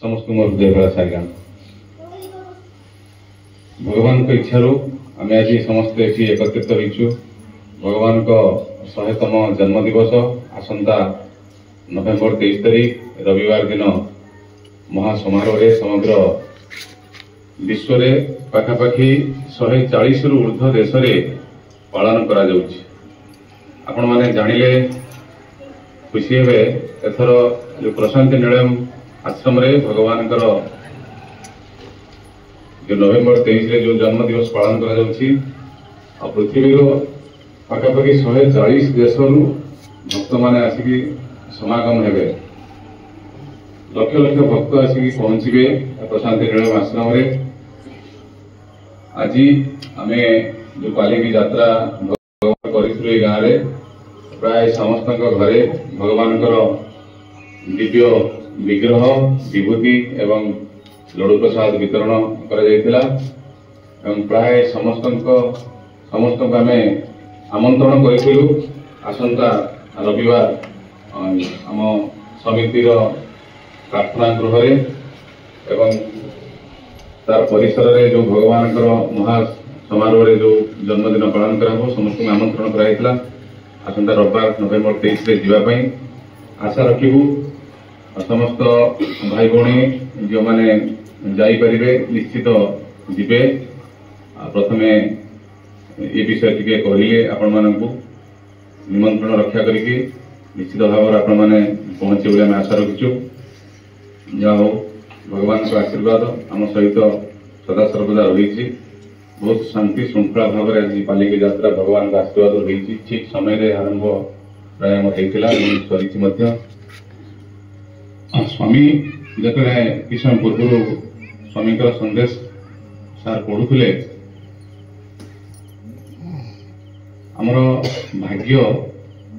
समस्त मोर हृदय साइला भगवान इच्छार आम आज समस्ते ये एकत्रित होइछु। भगवान को 100तम जन्मदिवस आसंता नवेम्बर 23 तारीख रविवार दिन महासमारोह समग्र विश्व में पाखापाखि 140 रु ऊर्ध्व देश में पालन करा जाउछि। आपण माने जानिले खुशी हे एथर जो प्रशांति निलयम आश्रम रे भगवान जो नवेम्बर 23 रे जो जन्म दिवस पालन करा जाउछि आ पृथ्वी रो पाखापाखि 140 देश रु भक्त माने आसिकी समागम हेबे। लक्ष लक्ष भक्त आसिकी पहुंचबे प्रशांति निलयम आश्रम रे। आज आमे जो पालिकी यात्रा करिथुले गाँ रे प्राय समस्त घरे भगवान दिव्य विग्रह विभूति एवं लड्डू प्रसाद वितरण कर प्राय समस्त आमे आमंत्रण करूँ आसंता रविवार आम समितिर प्रार्थना गृह एवं तार परिसर रे जो भगवान महा समारोह रे जो जन्मदिन पालन करा समस्त आमंत्रण कराइला। आसंता रविवार नवेम्बर 23 रे जीवाई आशा रखू। समस्त भाई भौणी जो माने जाई परिबे निश्चित जीवे। प्रथमे ये विषय टिके कहले आपण मानकू निमंत्रण रक्षा करके निश्चित भाव आपण माने पहुंचे बोले आम आशा रखिचु। जा हो भगवान को आशीर्वाद आम सहित सदा सर्वदा रही। बहुत शांति श्रृंखला भाव में आज पालिकी यात्रा भगवान का आशीर्वाद रही। ठीक समय आरंभ प्राय होता सरी स्वामी जिते कि समय पूर्व स्वामी संदेश सार पढ़ुले आमर भाग्य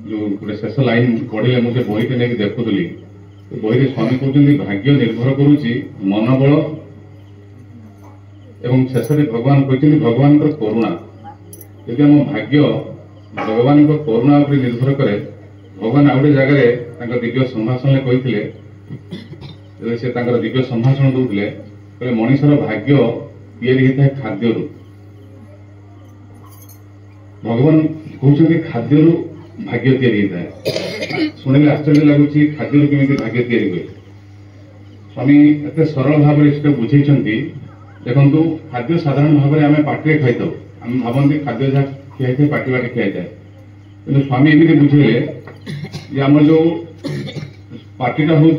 जो गोटे शेष लाइन पढ़े मुझे बही के नहीं देखुली बही स्वामी कहते भाग्य निर्भर करुच्ची मनोबल एवं शेष भगवान कहते भगवान करुणा। यदि आम भाग्य भगवान करुणा उपर निर्भर करे भगवान आ गए जगह दिव्य संभाषण कहते से दिव्य संभाषण दूसरे कहले मनीषर भाग्य या खाद्य भगवान कहते खाद्य भाग्य या शुणिले आश्चर्य लगुच खाद्य केमी भाग्य या स्वामी एत सरल भाव में बुझे देखु खाद्य साधारण भाव में आम पाटे खाई आम भावती खाद्य जहाँ खिया पाटी बाटे खिया जाए कि स्वामी एमती बुझेले आम जो पार्टीटा हूँ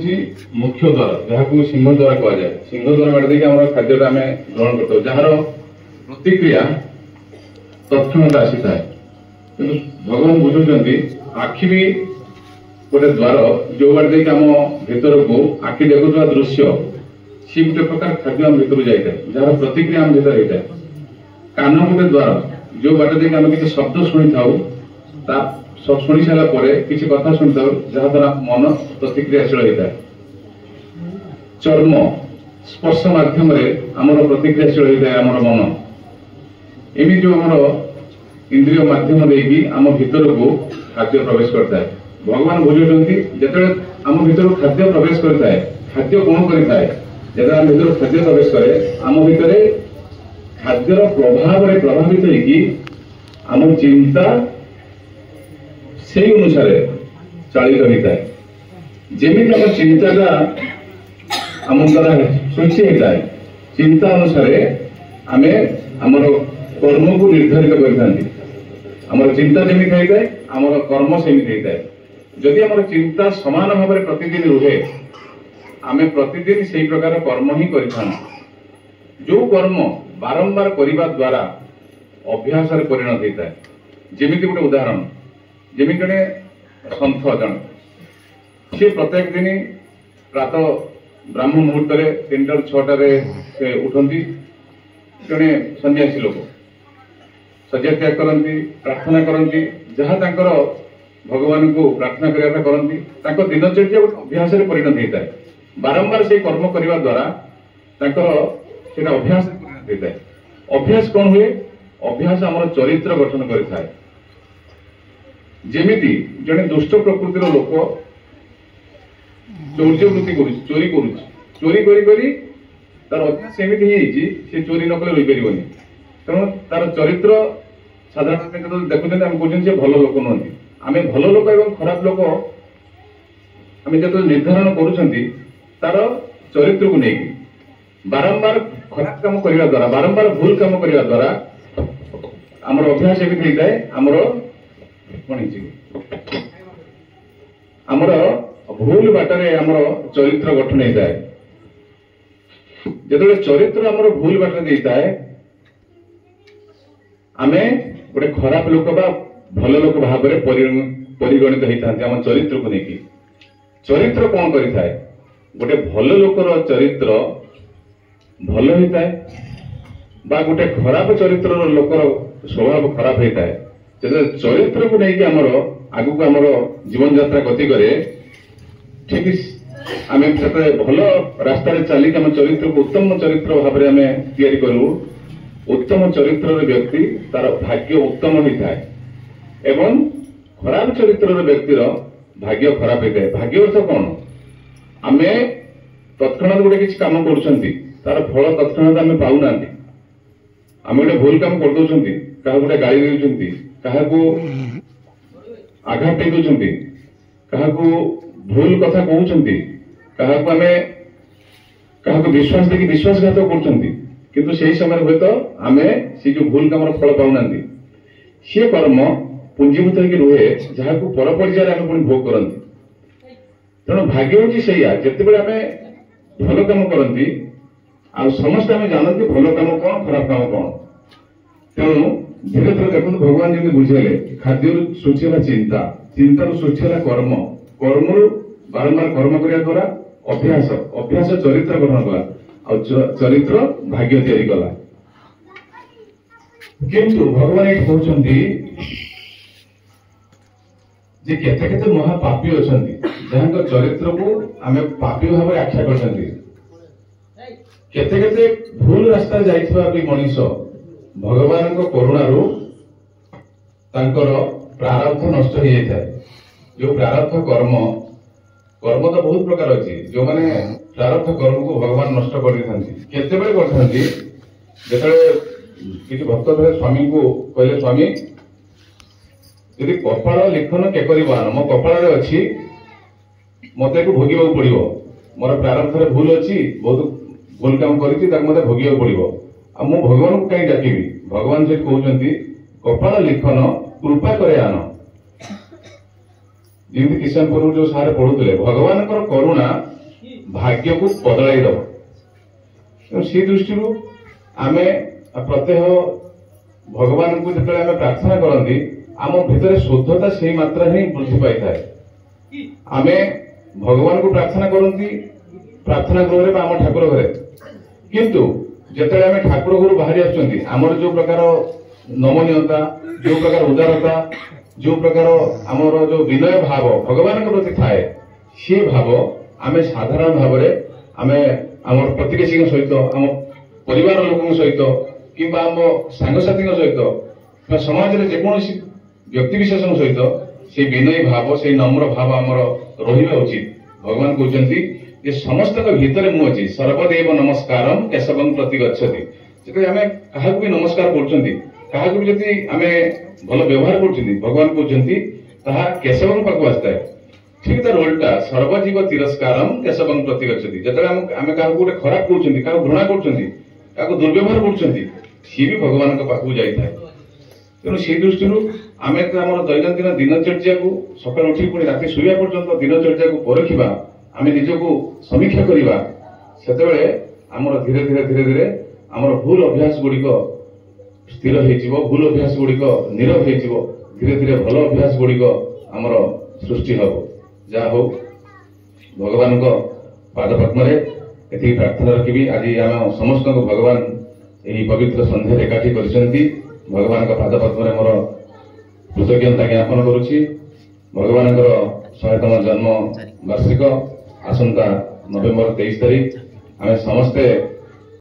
मुख्य द्वार जहाँ सिंह द्वार कहुए सिंह द्वार बाटे देखिए आम खाद्य आम ग्रहण करते जार प्रतिक्रिया तत्क्षणता आसी था कि भगवान बुझुंट आखि भी गोटे द्वार जो बाटे देखिए आम भीतर को आखि देखुवा दृश्य सी गोटे प्रकार खाद्य आम भीतर जाए जार प्रतिक्रिया आम भीतर होता है। कान गोटे द्वार जो बाटे देखिए आम किसी शब्द शुणी था शुणी सारापर किसी कथा शुणी था जहाद्वारा मन प्रतिक्रियाशील होता है। चर्म स्पर्श माध्यम आमर प्रतिक्रियाशील होता है आमर मन एमि जो आमर इंद्रिय माध्यम देकी आम भीतर को खाद्य प्रवेश करता है। भगवान बुझुंट जिते आम भीतर खाद्य प्रवेश करता है खाद्य कौन करता है जब आम भीतर खाद्य प्रवेश करे आम भीतर खाद्यर प्रभाव प्रभावित होगी आम चिंता से अनुसार चालित होता है। जमी आम चिंता आम द्वारा सृष्टि होता है चिंता अनुसार आम आमर कर्म को निर्धारित कर चिंता जमी होता है आमर कर्म सेमित होता है। जदि आम चिंता समान भाव में प्रतिदिन रुहे आमे प्रतिदिन से प्रकार कर्म ही करिथां। जो कर्म बारंबार करने द्वारा अभ्यास परिणत होता है। जमीती गोटे उदाहरण जमी जड़े सन्थ जन सी प्रत्येक दिन प्रातः ब्राह्म मुहूर्त 3टा 6टारे से उठती जड़े सन्यासी लोक शଯ୍ୟା त्याग करती प्रार्थना करती जहाँ तांकर भगवान को प्रार्थना करने करती दिनचर्या अभ्यास परिणत होता है। बारंबार से कर्म करने द्वारा अभ्यास परिणत होता है। अभ्यास कौन हुए अभ्यास आम चरित्र गठन करें। जेमिति जड़े दुष्ट प्रकृतिर लोक चौर्यवृत्ति चोरी चोरी करी तार अभ्यास एमती से चोरी न कले रही पारे तेणु तार चरित्र साधारण देखुं आम कौन भल लोक नुहति आम भल लोक और खराब लोक आम जो निर्धारण कर चरित्र को लेकिन बारंबार खराब काम करने द्वारा बारंबार भूल काम करने द्वारा आमर अभ्यास एमती होता है आमर भूल बाटर आमर चरित्र गठन होता है जो चरित्र आमर भूल बाटर देता है आमे गोटे खराब लोक बा भल लोक भाव में परिगणित होता है चरित्र को लेकिन चरित्र कौन करता है गोटे भल लोकर चरित्र भल होता है बा गोटे खराब चरित्र लोकर स्वभाव खराब होता है जो चरित्र को लेकिन आमर आगु आमर जीवन यात्रा गति करे ठीक आम भल रास्ता चलिक आम चरित्र को उत्तम चरित्र भाव में आम तैयारी करूँ उत्तम चरित्र व्यक्ति तार भाग्य उत्तम होता है एवं खराब चरित्र व्यक्तिर भाग्य खराब होता है भाग्य अर्थ कौन आम तत्क्षणात गोटे किसी कम कर फल तत्क्षणात आम पाऊना आम गोटे भूल कम कर क्या गोटे गाड़ी दे क्या आघात दे क्या भूल कथा कहते क्या विश्वास देखिए विश्वासघात कर से समय हूँ तो आम से जो भूल कम फल पाऊना सी कर्म पुंजीभूत हो रुहे जहाँ पर पर्यायर आम पुणी भोग करती तेणु भाग्य हूँ से जिते आम भल कम करती आ समस्त आम जानती भल कम कौन खराब कम कौन तेणु धीरे धीरे देखो भगवान जमी बुझेले खाद्य सूची है चिंता चिंतार सूची है कर्म कर्म बारंबार कर्म करने द्वारा अभ्यास अभ्यास चरित्र ग्रहण कला चरित्र भाग्य तैयारी कला किंतु भगवान ये कहते जे केते केते महापापी अच्छा जहाँ चरित्र को आम पापी भाव में आख्या कर केते केते भूल रास्ता जाइथिबा भी मनीष भगवान को करुणारू तांकर प्रारब्ध नष्ट हो जाए जो प्रारब्ध कर्म कर्म तो बहुत प्रकार अच्छी जो मैंने प्रारब्ध कर्म को भगवान नष्ट कर किसी भक्त स्वामी को कहले स्वामी यदि कपाल लिखन के मो कपाल अच्छी मत भोगवाक पड़ो मोर प्रारब्ध भूल अच्छी बहुत भूल काम कर भोगवाक पड़ो आ मु भगवान को कहीं डाकिबी भगवान से कहते कपाल लिखन कृपा करे आन जमी किशनपुर जो सारे पढ़ुले भगवान करुणा भाग्य को बदलाई दब से दृष्टि आम प्रत्यह भगवान को जो आम प्रार्थना करती आम भितर शुद्धता से मात्रा ही वृद्धि पाई था आम भगवान को प्रार्थना करती प्रार्थना गृह आम ठाकुर घरे किंतु जिते आम ठाकुर घर बाहरी आमर जो प्रकार नमनीयता जो प्रकार उदारता जो प्रकार आमर जो विनय भाव भगवान के प्रति थाए सी भाव आम साधारण भाव आम आम प्रतिवेशी सहित आम परिवार लोक सहित कि आम सांगसाथी सहित समाज में जेकोसी व्यक्ति विशेष सहित से विनय भाव से नम्र भाव आमर रहा उचित भगवान कहते ये समस्त भितर मु अच्छी सर्वदेव नमस्कार केशवं प्रति गच्छति जो आम क्या भी नमस्कार क्या भी जदि आम भल व्यवहार कर भगवान कहते केशवं पाक आसता है ठीक तार उल्टा सर्वजीव तिरस्कार केशवं प्रति गच्छति जो आम क्या गोटे खराब कहते क्या घृणा कर दुर्व्यवहार कर सी भी भगवान पाखक जाए तेणु से दृष्टि आम आम दैनंदिन दिनचर्या को सकाल उठी पुणी राति शुवा पर्यंत दिनचर्या को परखा आम निजक समीक्षा करवा से आमर धीरे धीरे धीरे धीरे आमर भूल अभ्यास गुड़िक स्थिर हो भूल अभ्यास गुड़िक नीरव हो धीरे धीरे भल अभ्यास गुड़िक आमर सृष्टि हम जहा हो भगवान पादपद्म ये प्रार्थना रखी आज आम समस्त भगवान यही पवित्र संध्या एकाठी कर भगवान पादपद्म मोर कृतज्ञता ज्ञापन करुच्ची भगवान 100तम जन्म वार्षिक आसंता नवेम्बर 23 तारीख आम समस्ते